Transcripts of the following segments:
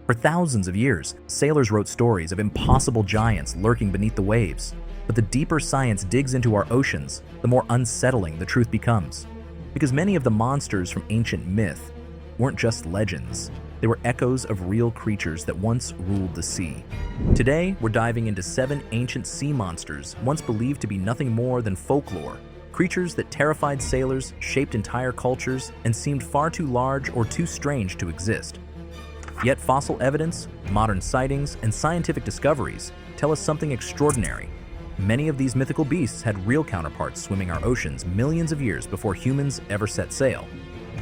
For thousands of years, sailors wrote stories of impossible giants lurking beneath the waves. But the deeper science digs into our oceans, the more unsettling the truth becomes. Because many of the monsters from ancient myth weren't just legends. They were echoes of real creatures that once ruled the sea. Today, we're diving into 7 ancient sea monsters once believed to be nothing more than folklore. Creatures that terrified sailors, shaped entire cultures, and seemed far too large or too strange to exist. Yet fossil evidence, modern sightings, and scientific discoveries tell us something extraordinary. Many of these mythical beasts had real counterparts swimming our oceans millions of years before humans ever set sail,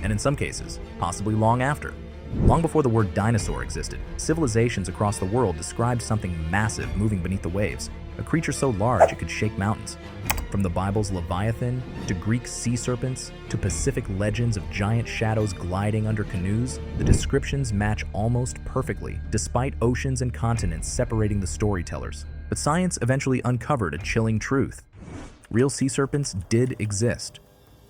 and in some cases, possibly long after. Long before the word dinosaur existed, civilizations across the world described something massive moving beneath the waves, a creature so large it could shake mountains. From the Bible's Leviathan, to Greek sea serpents, to Pacific legends of giant shadows gliding under canoes, the descriptions match almost perfectly, despite oceans and continents separating the storytellers. But science eventually uncovered a chilling truth. Real sea serpents did exist.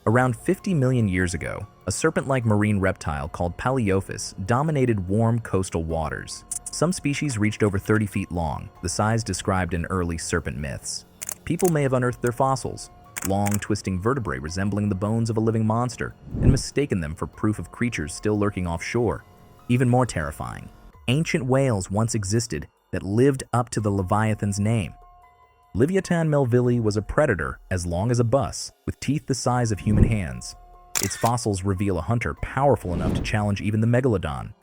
Around 50 million years ago, a serpent-like marine reptile called Paleophis dominated warm coastal waters. Some species reached over 30 feet long, the size described in early serpent myths. People may have unearthed their fossils, long twisting vertebrae resembling the bones of a living monster, and mistaken them for proof of creatures still lurking offshore. Even more terrifying, ancient whales once existed that lived up to the leviathan's name. Leviathan melvillei was a predator as long as a bus, with teeth the size of human hands. Its fossils reveal a hunter powerful enough to challenge even the Megalodon.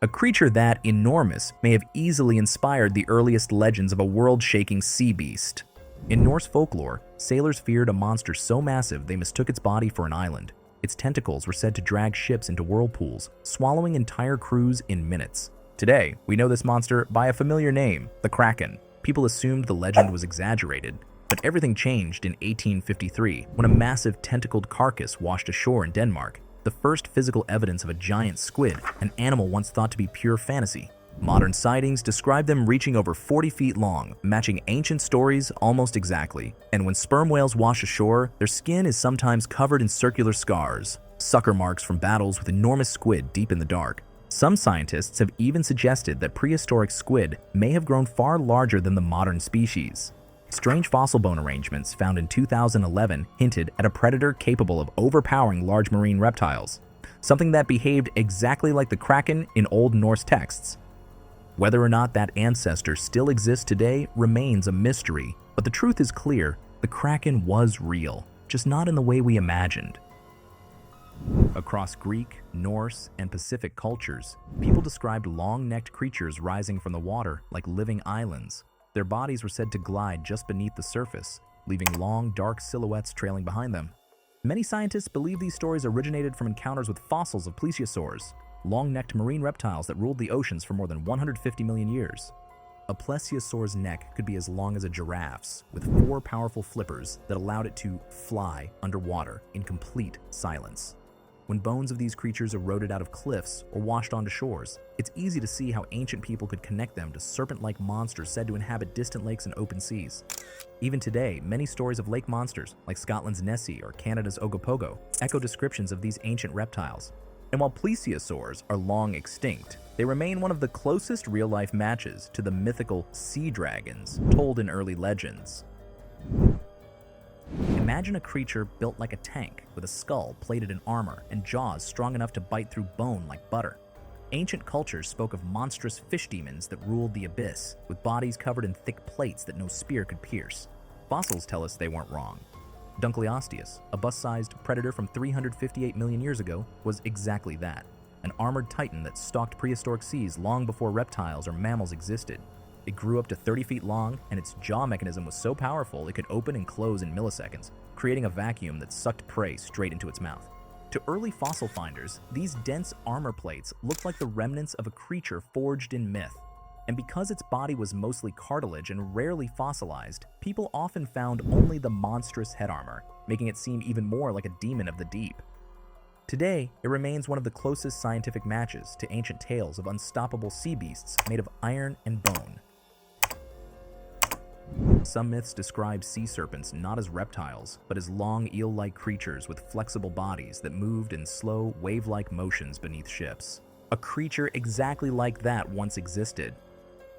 A creature that enormous may have easily inspired the earliest legends of a world-shaking sea beast. In Norse folklore, sailors feared a monster so massive they mistook its body for an island. Its tentacles were said to drag ships into whirlpools, swallowing entire crews in minutes. Today, we know this monster by a familiar name, the kraken. People assumed the legend was exaggerated, but everything changed in 1853 when a massive tentacled carcass washed ashore in Denmark, the first physical evidence of a giant squid, an animal once thought to be pure fantasy. Modern sightings describe them reaching over 40 feet long, matching ancient stories almost exactly. And when sperm whales wash ashore, their skin is sometimes covered in circular scars, sucker marks from battles with enormous squid deep in the dark. Some scientists have even suggested that prehistoric squid may have grown far larger than the modern species. Strange fossil bone arrangements found in 2011 hinted at a predator capable of overpowering large marine reptiles, something that behaved exactly like the kraken in Old Norse texts. Whether or not that ancestor still exists today remains a mystery, but the truth is clear: the kraken was real, just not in the way we imagined. Across Greek, Norse, and Pacific cultures, people described long-necked creatures rising from the water like living islands. Their bodies were said to glide just beneath the surface, leaving long, dark silhouettes trailing behind them. Many scientists believe these stories originated from encounters with fossils of plesiosaurs, long-necked marine reptiles that ruled the oceans for more than 150 million years. A plesiosaur's neck could be as long as a giraffe's, with 4 powerful flippers that allowed it to fly underwater in complete silence. When bones of these creatures eroded out of cliffs or washed onto shores, it's easy to see how ancient people could connect them to serpent-like monsters said to inhabit distant lakes and open seas. Even today, many stories of lake monsters, like Scotland's Nessie or Canada's Ogopogo, echo descriptions of these ancient reptiles. And while plesiosaurs are long extinct, they remain one of the closest real-life matches to the mythical sea dragons told in early legends. Imagine a creature built like a tank, with a skull plated in armor and jaws strong enough to bite through bone like butter. Ancient cultures spoke of monstrous fish demons that ruled the abyss, with bodies covered in thick plates that no spear could pierce. Fossils tell us they weren't wrong. Dunkleosteus, a bus-sized predator from 358 million years ago, was exactly that, an armored titan that stalked prehistoric seas long before reptiles or mammals existed. It grew up to 30 feet long, and its jaw mechanism was so powerful it could open and close in milliseconds, creating a vacuum that sucked prey straight into its mouth. To early fossil finders, these dense armor plates looked like the remnants of a creature forged in myth. And because its body was mostly cartilage and rarely fossilized, people often found only the monstrous head armor, making it seem even more like a demon of the deep. Today, it remains one of the closest scientific matches to ancient tales of unstoppable sea beasts made of iron and bone. Some myths describe sea serpents not as reptiles, but as long eel-like creatures with flexible bodies that moved in slow, wave-like motions beneath ships. A creature exactly like that once existed.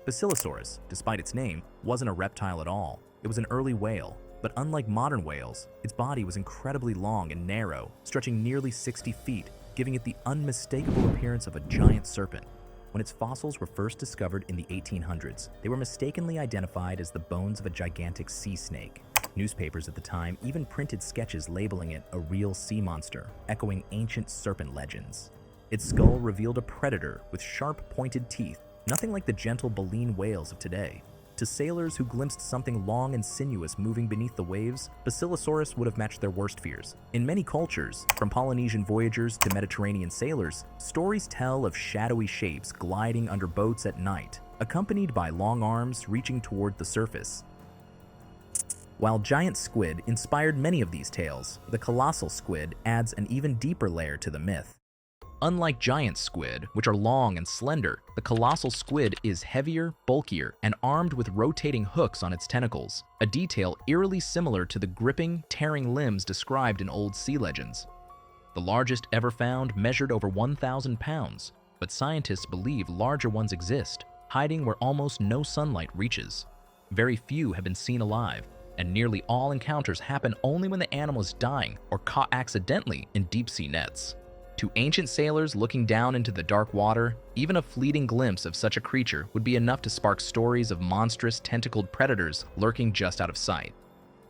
Basilosaurus, despite its name, wasn't a reptile at all. It was an early whale, but unlike modern whales, its body was incredibly long and narrow, stretching nearly 60 feet, giving it the unmistakable appearance of a giant serpent. When its fossils were first discovered in the 1800s, they were mistakenly identified as the bones of a gigantic sea snake. Newspapers at the time even printed sketches labeling it a real sea monster, echoing ancient serpent legends. Its skull revealed a predator with sharp, pointed teeth, nothing like the gentle baleen whales of today. To sailors who glimpsed something long and sinuous moving beneath the waves, Basilosaurus would have matched their worst fears. In many cultures, from Polynesian voyagers to Mediterranean sailors, stories tell of shadowy shapes gliding under boats at night, accompanied by long arms reaching toward the surface. While giant squid inspired many of these tales, the colossal squid adds an even deeper layer to the myth. Unlike giant squid, which are long and slender, the colossal squid is heavier, bulkier, and armed with rotating hooks on its tentacles, a detail eerily similar to the gripping, tearing limbs described in old sea legends. The largest ever found measured over 1,000 pounds, but scientists believe larger ones exist, hiding where almost no sunlight reaches. Very few have been seen alive, and nearly all encounters happen only when the animal is dying or caught accidentally in deep-sea nets. To ancient sailors looking down into the dark water, even a fleeting glimpse of such a creature would be enough to spark stories of monstrous tentacled predators lurking just out of sight.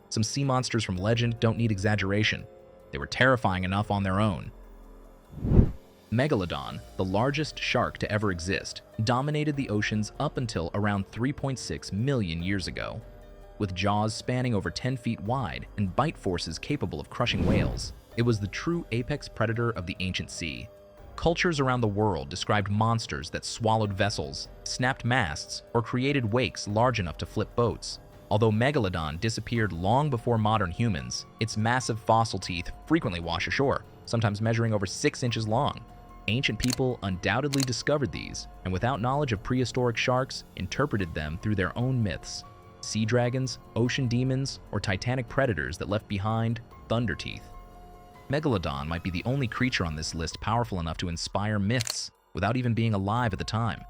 Some sea monsters from legend don't need exaggeration. They were terrifying enough on their own. Megalodon, the largest shark to ever exist, dominated the oceans up until around 3.6 million years ago. With jaws spanning over 10 feet wide and bite forces capable of crushing whales, it was the true apex predator of the ancient sea. Cultures around the world described monsters that swallowed vessels, snapped masts, or created wakes large enough to flip boats. Although Megalodon disappeared long before modern humans, its massive fossil teeth frequently wash ashore, sometimes measuring over 6 inches long. Ancient people undoubtedly discovered these, and without knowledge of prehistoric sharks, interpreted them through their own myths. Sea dragons, ocean demons, or titanic predators that left behind thunder teeth. Megalodon might be the only creature on this list powerful enough to inspire myths without even being alive at the time.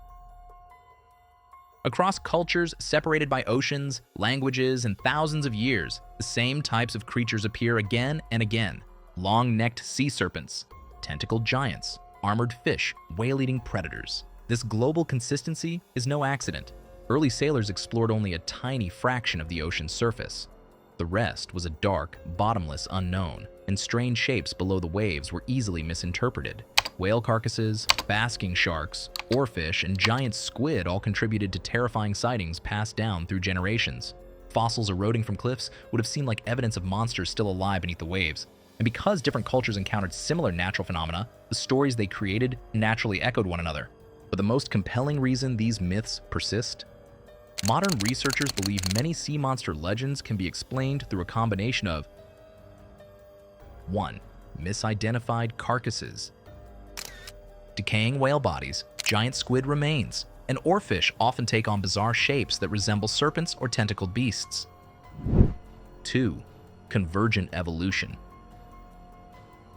Across cultures separated by oceans, languages, and thousands of years, the same types of creatures appear again and again. Long-necked sea serpents, tentacled giants, armored fish, whale-eating predators. This global consistency is no accident. Early sailors explored only a tiny fraction of the ocean's surface. The rest was a dark, bottomless unknown, and strange shapes below the waves were easily misinterpreted. Whale carcasses, basking sharks, oarfish, and giant squid all contributed to terrifying sightings passed down through generations. Fossils eroding from cliffs would have seemed like evidence of monsters still alive beneath the waves. And because different cultures encountered similar natural phenomena, the stories they created naturally echoed one another. But the most compelling reason these myths persist? Modern researchers believe many sea monster legends can be explained through a combination of 1. Misidentified carcasses, decaying whale bodies, giant squid remains, and oarfish often take on bizarre shapes that resemble serpents or tentacled beasts. 2. Convergent evolution.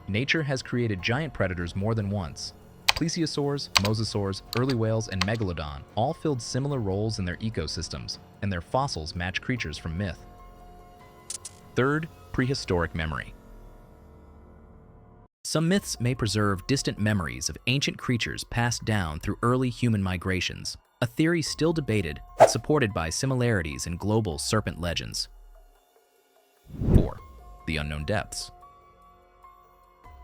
Nature has created giant predators more than once. Plesiosaurs, mosasaurs, early whales, and megalodon all filled similar roles in their ecosystems, and their fossils match creatures from myth. 3. Prehistoric memory. Some myths may preserve distant memories of ancient creatures passed down through early human migrations, a theory still debated but supported by similarities in global serpent legends. 4. The unknown depths.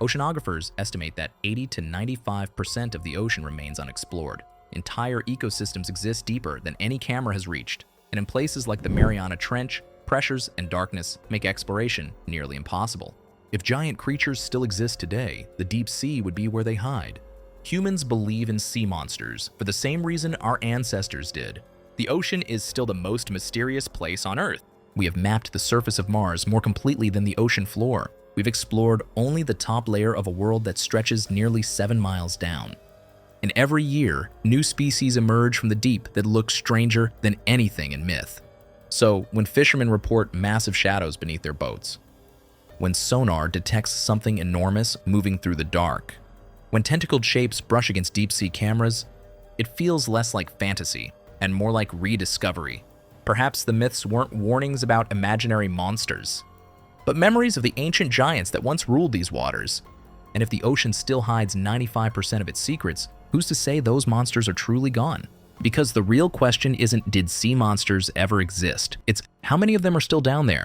Oceanographers estimate that 80 to 95% of the ocean remains unexplored. Entire ecosystems exist deeper than any camera has reached, and in places like the Mariana Trench, pressures and darkness make exploration nearly impossible. If giant creatures still exist today, the deep sea would be where they hide. Humans believe in sea monsters for the same reason our ancestors did. The ocean is still the most mysterious place on Earth. We have mapped the surface of Mars more completely than the ocean floor. We've explored only the top layer of a world that stretches nearly 7 miles down. And every year, new species emerge from the deep that look stranger than anything in myth. So, when fishermen report massive shadows beneath their boats, when sonar detects something enormous moving through the dark, When tentacled shapes brush against deep-sea cameras, it feels less like fantasy and more like rediscovery. Perhaps the myths weren't warnings about imaginary monsters, but memories of the ancient giants that once ruled these waters. And if the ocean still hides 95% of its secrets, who's to say those monsters are truly gone? Because the real question isn't, did sea monsters ever exist? It's, how many of them are still down there,